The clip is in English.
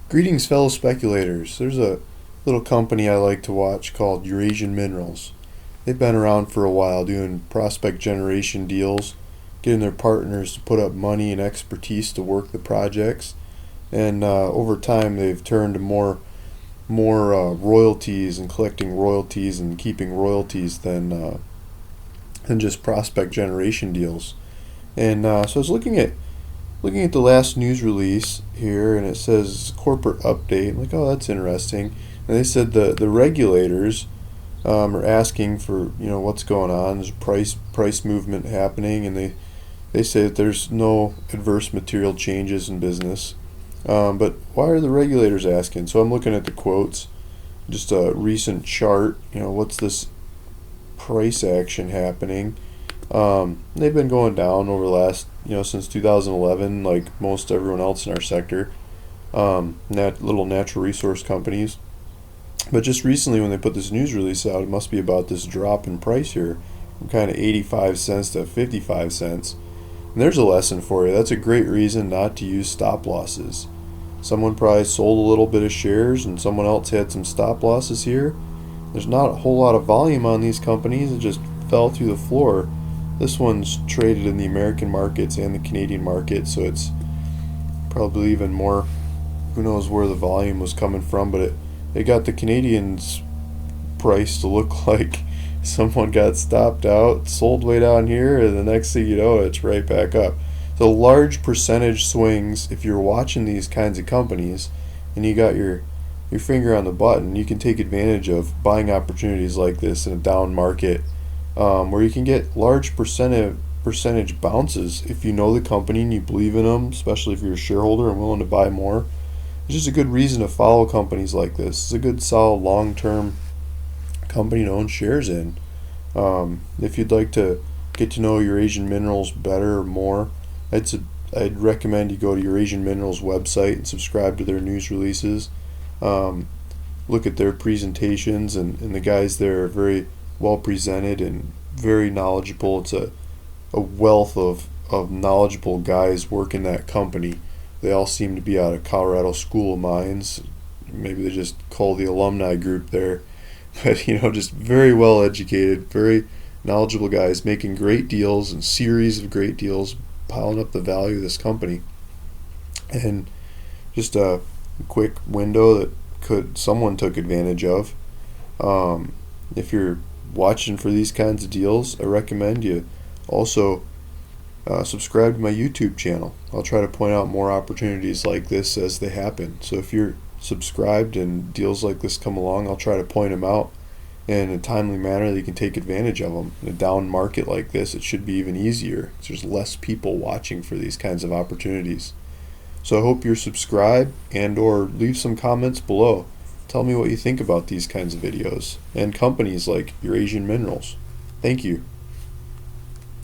Greetings, fellow speculators. There's a little company I like to watch called Eurasian Minerals. They've been around for a while doing prospect generation deals, getting their partners to put up money and expertise to work the projects. And over time, they've turned to more royalties and collecting royalties and keeping royalties than just prospect generation deals. And so I was looking at the last news release here, and it says corporate update. I'm like, oh, that's interesting. And they said the regulators are asking for what's going on. There's price movement happening, and they say that there's no adverse material changes in business. But why are the regulators asking? So I'm looking at the quotes, just a recent chart. What's this price action happening? They've been going down over the last, since 2011, like most everyone else in our sector, little natural resource companies. But just recently, when they put this news release out, it must be about this drop in price here from kind of 85 cents to 55 cents. And there's a lesson for you. That's a great reason not to use stop losses. Someone probably sold a little bit of shares and someone else had some stop losses here. There's not a whole lot of volume on these companies. It just fell through the floor. This one's traded in the American markets and the Canadian market, so it's probably even more. Who knows where the volume was coming from, but it got the Canadians' price to look like someone got stopped out, sold way down here, and the next thing you know, it's right back up. So large percentage swings, if you're watching these kinds of companies and you got your finger on the button, you can take advantage of buying opportunities like this in a down market, where you can get large percentage bounces if you know the company and you believe in them, especially if you're a shareholder and willing to buy more. It's just a good reason to follow companies like this. It's a good, solid, long-term company to own shares in. If you'd like to get to know Eurasian Minerals better or more, I'd recommend you go to Eurasian Minerals website and subscribe to their news releases. Look at their presentations, and the guys there are very well presented and very knowledgeable. It's a wealth of knowledgeable guys working that company. They all seem to be out of Colorado School of Mines. Maybe they just call the alumni group there. But, just very well educated, very knowledgeable guys making great deals and series of great deals, piling up the value of this company. And just a quick window that someone took advantage of. If you're watching for these kinds of deals, I recommend you also subscribe to my YouTube channel. I'll try to point out more opportunities like this as they happen. So if you're subscribed and deals like this come along, I'll try to point them out in a timely manner that you can take advantage of them. In a down market like this, it should be even easier. There's less people watching for these kinds of opportunities. So I hope you're subscribed and or leave some comments below. Tell me what you think about these kinds of videos and companies like Eurasian Minerals. Thank you.